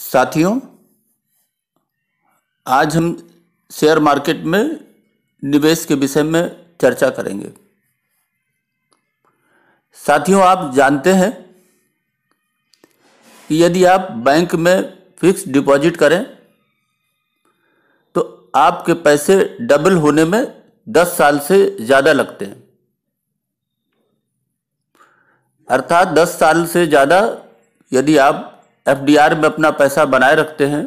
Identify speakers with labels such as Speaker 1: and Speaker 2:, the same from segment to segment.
Speaker 1: साथियों, आज हम शेयर मार्केट में निवेश के विषय में चर्चा करेंगे। साथियों, आप जानते हैं कि यदि आप बैंक में फिक्स डिपॉजिट करें तो आपके पैसे डबल होने में 10 साल से ज़्यादा लगते हैं। अर्थात 10 साल से ज़्यादा यदि आप एफडीआर में अपना पैसा बनाए रखते हैं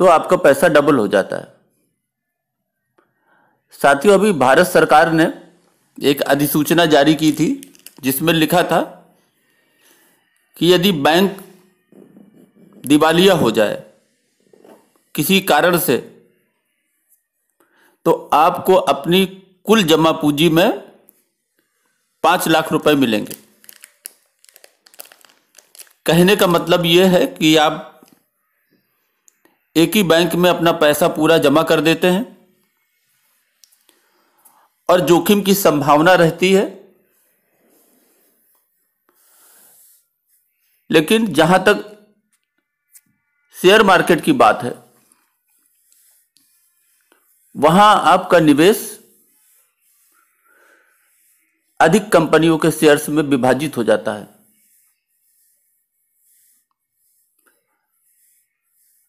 Speaker 1: तो आपका पैसा डबल हो जाता है। साथियों, अभी भारत सरकार ने एक अधिसूचना जारी की थी जिसमें लिखा था कि यदि बैंक दिवालिया हो जाए किसी कारण से तो आपको अपनी कुल जमा पूंजी में 5 लाख रुपए मिलेंगे। कहने का मतलब यह है कि आप एक ही बैंक में अपना पैसा पूरा जमा कर देते हैं और जोखिम की संभावना रहती है, लेकिन जहां तक शेयर मार्केट की बात है वहां आपका निवेश अधिक कंपनियों के शेयर्स में विभाजित हो जाता है।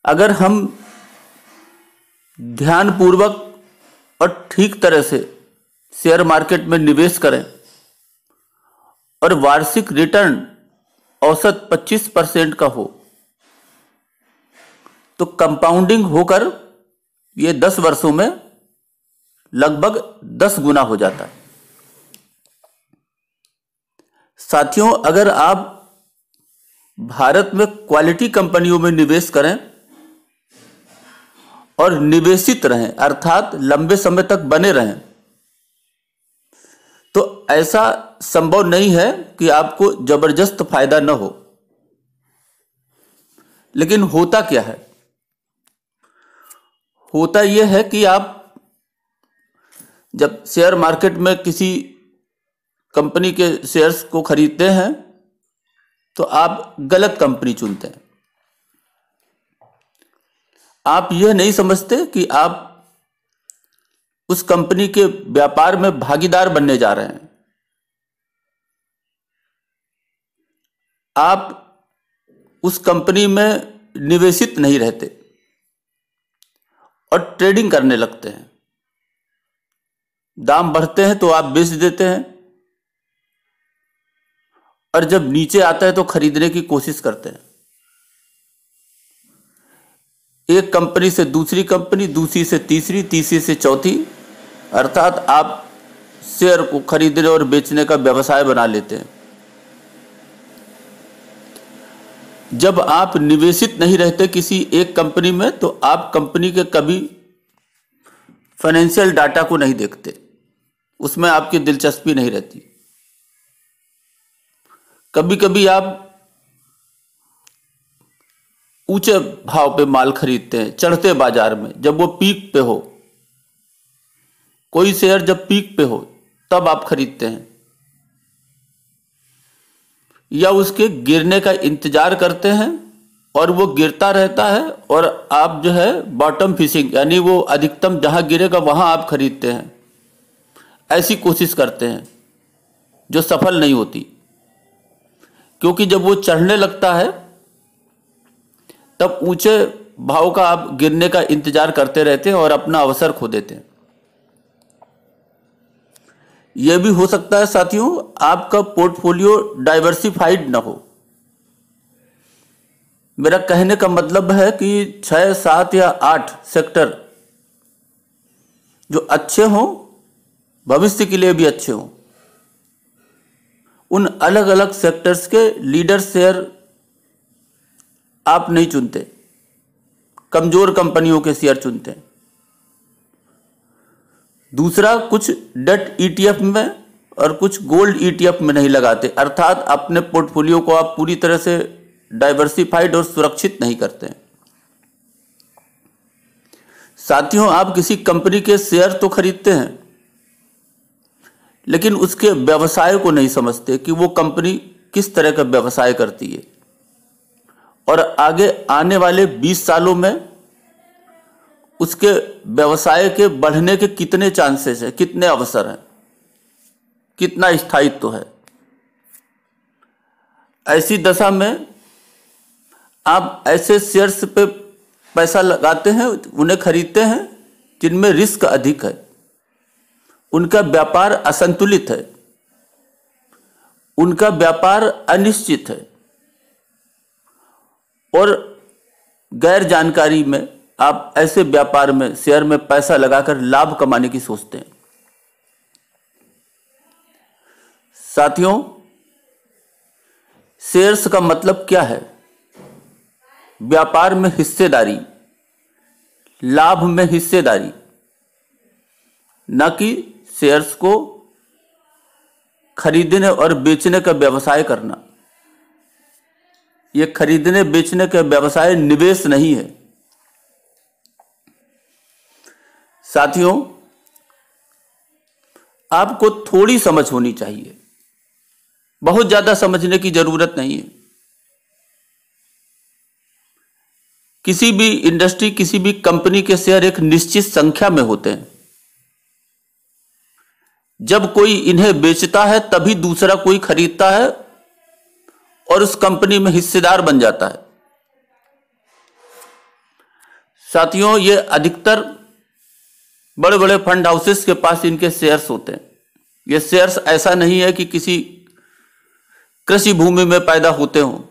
Speaker 1: अगर हम ध्यानपूर्वक और ठीक तरह से शेयर मार्केट में निवेश करें और वार्षिक रिटर्न औसत 25% का हो तो कंपाउंडिंग होकर ये 10 वर्षों में लगभग 10 गुना हो जाता है। साथियों, अगर आप भारत में क्वालिटी कंपनियों में निवेश करें और निवेशित रहें अर्थात लंबे समय तक बने रहें तो ऐसा संभव नहीं है कि आपको जबरदस्त फायदा न हो। लेकिन होता क्या है? होता यह है कि आप जब शेयर मार्केट में किसी कंपनी के शेयर्स को खरीदते हैं तो आप गलत कंपनी चुनते हैं। आप यह नहीं समझते कि आप उस कंपनी के व्यापार में भागीदार बनने जा रहे हैं। आप उस कंपनी में निवेशित नहीं रहते और ट्रेडिंग करने लगते हैं। दाम बढ़ते हैं तो आप बेच देते हैं और जब नीचे आता है तो खरीदने की कोशिश करते हैं। एक कंपनी से दूसरी कंपनी, दूसरी से तीसरी, तीसरी से चौथी, अर्थात आप शेयर को खरीदने और बेचने का व्यवसाय बना लेते हैं। जब आप निवेशित नहीं रहते किसी एक कंपनी में तो आप कंपनी के कभी फाइनेंशियल डाटा को नहीं देखते, उसमें आपकी दिलचस्पी नहीं रहती। कभी कभी आप ऊंचे भाव पे माल खरीदते हैं, चढ़ते बाजार में, जब वो पीक पे हो। कोई शेयर जब पीक पे हो तब आप खरीदते हैं या उसके गिरने का इंतजार करते हैं और वो गिरता रहता है और आप जो है बॉटम फिशिंग यानी वो अधिकतम जहां गिरेगा वहां आप खरीदते हैं। ऐसी कोशिश करते हैं जो सफल नहीं होती, क्योंकि जब वो चढ़ने लगता है तब ऊंचे भाव का आप गिरने का इंतजार करते रहते हैं और अपना अवसर खो देते हैं। यह भी हो सकता है साथियों आपका पोर्टफोलियो डाइवर्सिफाइड ना हो। मेरा कहने का मतलब है कि 6, 7 या 8 सेक्टर जो अच्छे हों, भविष्य के लिए भी अच्छे हों, उन अलग अलग सेक्टर्स के लीडर शेयर आप नहीं चुनते, कमजोर कंपनियों के शेयर चुनते हैं। दूसरा, कुछ डेट ईटीएफ में और कुछ गोल्ड ईटीएफ में नहीं लगाते, अर्थात अपने पोर्टफोलियो को आप पूरी तरह से डाइवर्सिफाइड और सुरक्षित नहीं करते हैं। साथियों, आप किसी कंपनी के शेयर तो खरीदते हैं लेकिन उसके व्यवसाय को नहीं समझते कि वो कंपनी किस तरह का व्यवसाय करती है और आगे आने वाले 20 सालों में उसके व्यवसाय के बढ़ने के कितने चांसेस है, कितने अवसर हैं, कितना स्थायित्व है। ऐसी दशा में आप ऐसे शेयर्स पे पैसा लगाते हैं, उन्हें खरीदते हैं जिनमें रिस्क अधिक है, उनका व्यापार असंतुलित है, उनका व्यापार अनिश्चित है, और गैर जानकारी में आप ऐसे व्यापार में, शेयर में पैसा लगाकर लाभ कमाने की सोचते हैं। साथियों, शेयर्स का मतलब क्या है? व्यापार में हिस्सेदारी, लाभ में हिस्सेदारी, न कि शेयर्स को खरीदने और बेचने का व्यवसाय करना। यह खरीदने बेचने का व्यवसाय निवेश नहीं है। साथियों, आपको थोड़ी समझ होनी चाहिए, बहुत ज्यादा समझने की जरूरत नहीं है। किसी भी इंडस्ट्री, किसी भी कंपनी के शेयर एक निश्चित संख्या में होते हैं। जब कोई इन्हें बेचता है तभी दूसरा कोई खरीदता है और उस कंपनी में हिस्सेदार बन जाता है। साथियों, ये अधिकतर बड़े बड़े फंड हाउसेस के पास इनके शेयर्स होते हैं। ये शेयर्स ऐसा नहीं है कि किसी कृषि भूमि में पैदा होते हों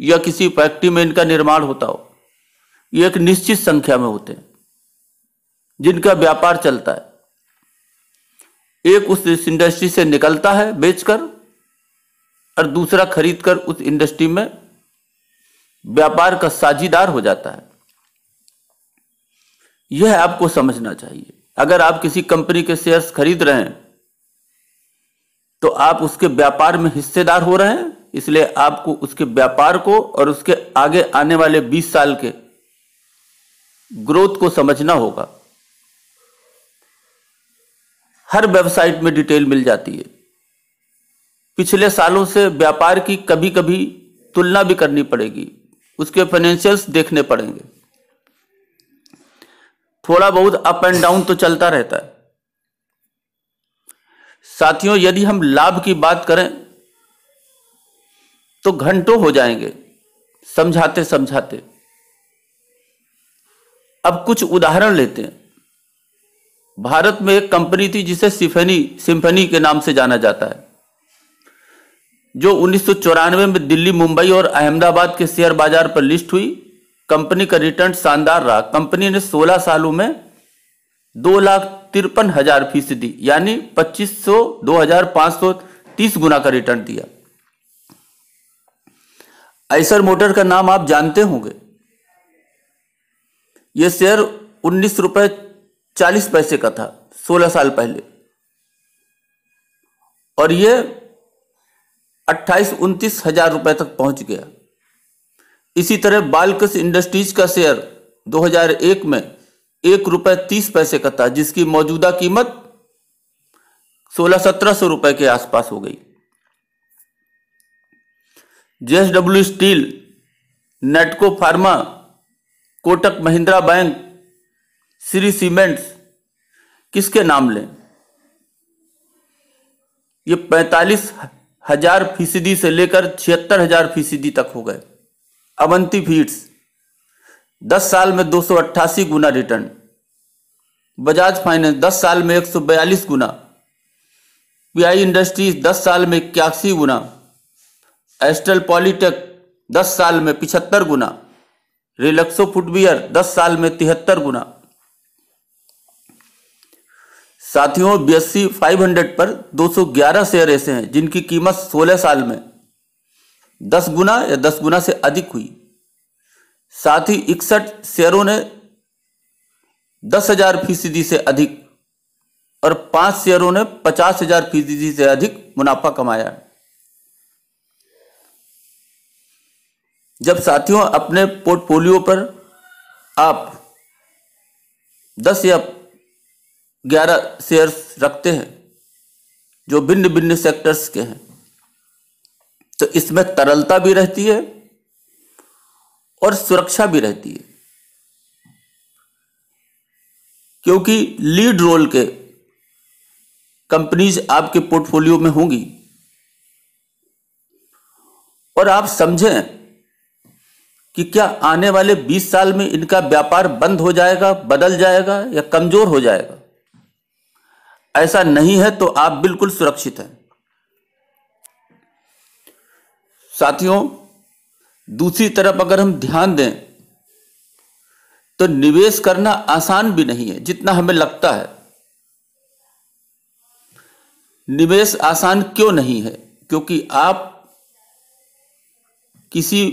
Speaker 1: या किसी फैक्ट्री में इनका निर्माण होता हो। ये एक निश्चित संख्या में होते हैं जिनका व्यापार चलता है। एक उस इंडस्ट्री से निकलता है बेचकर और दूसरा खरीदकर उस इंडस्ट्री में व्यापार का साझीदार हो जाता है। यह आपको समझना चाहिए। अगर आप किसी कंपनी के शेयर्स खरीद रहे हैं तो आप उसके व्यापार में हिस्सेदार हो रहे हैं, इसलिए आपको उसके व्यापार को और उसके आगे आने वाले 20 साल के ग्रोथ को समझना होगा। हर वेबसाइट में डिटेल मिल जाती है। पिछले सालों से व्यापार की कभी कभी तुलना भी करनी पड़ेगी, उसके फाइनेंशियल्स देखने पड़ेंगे। थोड़ा बहुत अप एंड डाउन तो चलता रहता है। साथियों, यदि हम लाभ की बात करें तो घंटों हो जाएंगे समझाते समझाते। अब कुछ उदाहरण लेते हैं। भारत में एक कंपनी थी जिसे सिम्फनी के नाम से जाना जाता है, जो 1994 में दिल्ली, मुंबई और अहमदाबाद के शेयर बाजार पर लिस्ट हुई। कंपनी का रिटर्न शानदार रहा। कंपनी ने 16 सालों में 2,53,000% यानी 2,530 गुना का रिटर्न दिया। आइसर मोटर का नाम आप जानते होंगे। यह शेयर 19 रुपए 40 पैसे का था 16 साल पहले, और यह 28-29 हजार रुपए तक पहुंच गया। इसी तरह बाल्कस इंडस्ट्रीज का शेयर 2001 में 1 रुपए 30 पैसे का था, जिसकी मौजूदा कीमत 1600-1700 रुपए के आसपास हो गई। JSW steel, Natco pharma, Kotak Mahindra bank, Shree cements, किसके नाम लें? ये 45,000% से लेकर 76,000% तक हो गए। अवंती फीड्स 10 साल में 288 गुना रिटर्न। बजाज फाइनेंस 10 साल में 142 गुना। PI इंडस्ट्रीज 10 साल में 81 गुना। एस्ट्रल पॉलीटेक 10 साल में 75 गुना। रिलैक्सो फुटवियर 10 साल में 73 गुना। साथियों, BSE 500 पर 211 शेयर ऐसे हैं जिनकी कीमत 16 साल में 10 गुना या 10 गुना से अधिक हुई। साथ ही 61 शेयरों ने 10,000% से अधिक और 5 शेयरों ने 50,000% से अधिक मुनाफा कमाया। जब साथियों अपने पोर्टफोलियो पर आप 10 या 11 शेयर्स रखते हैं जो भिन्न भिन्न सेक्टर्स के हैं, तो इसमें तरलता भी रहती है और सुरक्षा भी रहती है, क्योंकि लीड रोल के कंपनीज आपके पोर्टफोलियो में होंगी और आप समझें कि क्या आने वाले 20 साल में इनका व्यापार बंद हो जाएगा, बदल जाएगा या कमजोर हो जाएगा। ऐसा नहीं है तो आप बिल्कुल सुरक्षित हैं। साथियों, दूसरी तरफ अगर हम ध्यान दें तो निवेश करना आसान भी नहीं है जितना हमें लगता है। निवेश आसान क्यों नहीं है? क्योंकि आप किसी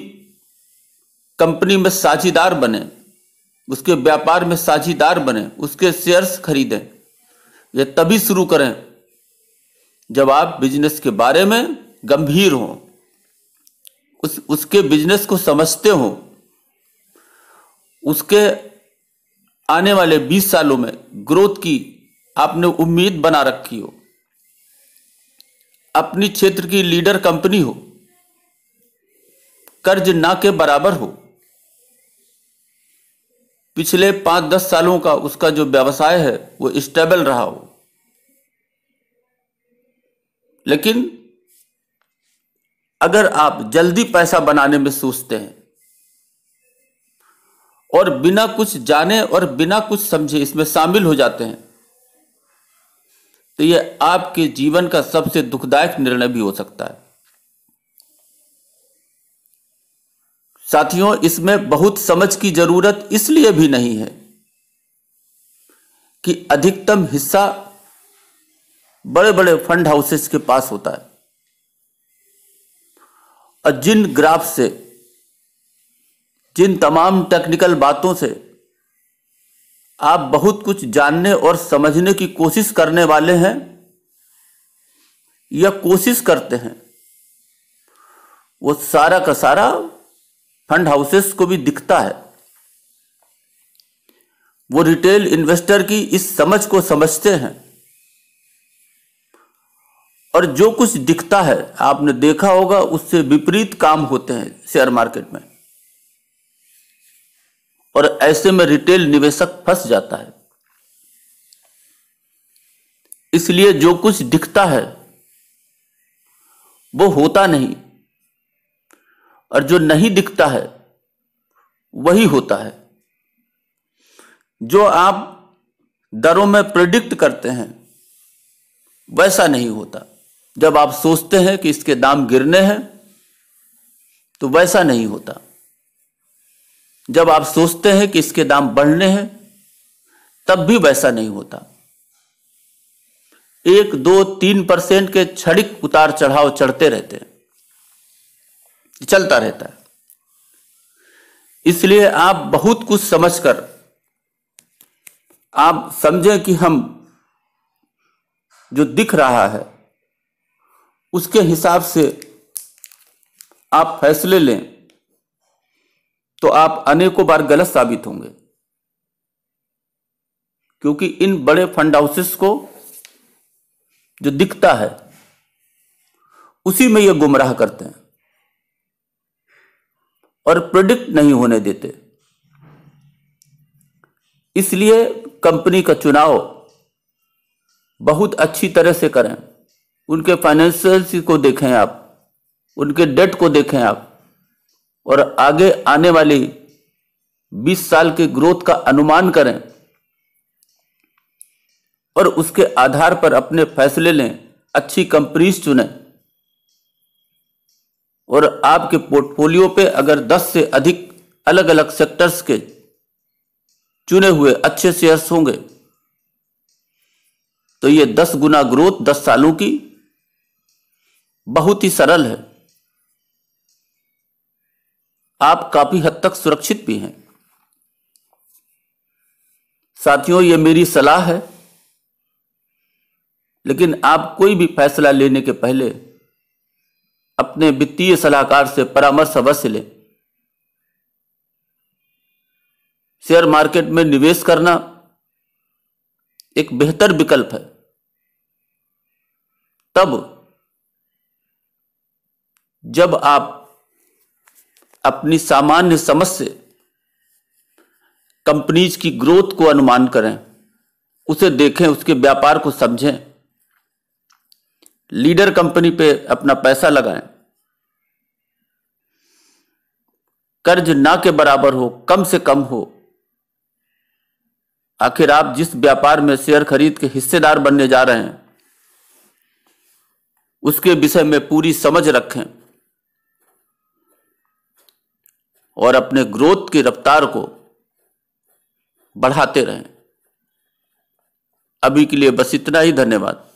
Speaker 1: कंपनी में साझीदार बने, उसके व्यापार में साझीदार बने, उसके शेयर्स खरीदें, ये तभी शुरू करें जब आप बिजनेस के बारे में गंभीर हों, उसके बिजनेस को समझते हो, उसके आने वाले 20 सालों में ग्रोथ की आपने उम्मीद बना रखी हो, अपनी क्षेत्र की लीडर कंपनी हो, कर्ज ना के बराबर हो, पिछले 5-10 सालों का उसका जो व्यवसाय है वो स्टेबल रहा हो। लेकिन अगर आप जल्दी पैसा बनाने में सोचते हैं और बिना कुछ जाने और बिना कुछ समझे इसमें शामिल हो जाते हैं तो यह आपके जीवन का सबसे दुखदायक निर्णय भी हो सकता है। साथियों, इसमें बहुत समझ की जरूरत इसलिए भी नहीं है कि अधिकतम हिस्सा बड़े बड़े फंड हाउसेस के पास होता है और जिन ग्राफ से, जिन तमाम टेक्निकल बातों से आप बहुत कुछ जानने और समझने की कोशिश करने वाले हैं या कोशिश करते हैं, वो सारा का सारा फंड हाउसेस को भी दिखता है। वो रिटेल इन्वेस्टर की इस समझ को समझते हैं और जो कुछ दिखता है आपने देखा होगा उससे विपरीत काम होते हैं शेयर मार्केट में, और ऐसे में रिटेल निवेशक फंस जाता है। इसलिए जो कुछ दिखता है वो होता नहीं और जो नहीं दिखता है वही होता है। जो आप दरों में प्रेडिक्ट करते हैं वैसा नहीं होता। जब आप सोचते हैं कि इसके दाम गिरने हैं तो वैसा नहीं होता। जब आप सोचते हैं कि इसके दाम बढ़ने हैं तब भी वैसा नहीं होता। 1, 2, 3% के क्षणिक उतार चढ़ाव चढ़ते रहते हैं, चलता रहता है। इसलिए आप बहुत कुछ समझकर आप समझें कि हम जो दिख रहा है उसके हिसाब से आप फैसले लें तो आप अनेकों बार गलत साबित होंगे, क्योंकि इन बड़े फंड हाउसेस को जो दिखता है उसी में ये गुमराह करते हैं और प्रेडिक्ट नहीं होने देते। इसलिए कंपनी का चुनाव बहुत अच्छी तरह से करें। उनके फाइनेंशियल्स को देखें आप, उनके डेट को देखें आप, और आगे आने वाली 20 साल के ग्रोथ का अनुमान करें और उसके आधार पर अपने फैसले लें, अच्छी कंपनीज चुनें। और आपके पोर्टफोलियो पे अगर 10 से अधिक अलग अलग सेक्टर्स के चुने हुए अच्छे शेयर्स होंगे तो ये 10 गुना ग्रोथ 10 सालों की बहुत ही सरल है। आप काफी हद तक सुरक्षित भी हैं। साथियों, ये मेरी सलाह है, लेकिन आप कोई भी फैसला लेने के पहले अपने वित्तीय सलाहकार से परामर्श अवश्य लें। शेयर मार्केट में निवेश करना एक बेहतर विकल्प है तब जब आप अपनी सामान्य समझ से कंपनीज की ग्रोथ को अनुमान करें, उसे देखें, उसके व्यापार को समझें, लीडर कंपनी पे अपना पैसा लगाएं। कर्ज ना के बराबर हो, कम से कम हो। आखिर आप जिस व्यापार में शेयर खरीद के हिस्सेदार बनने जा रहे हैं उसके विषय में पूरी समझ रखें और अपने ग्रोथ की रफ्तार को बढ़ाते रहें। अभी के लिए बस इतना ही। धन्यवाद।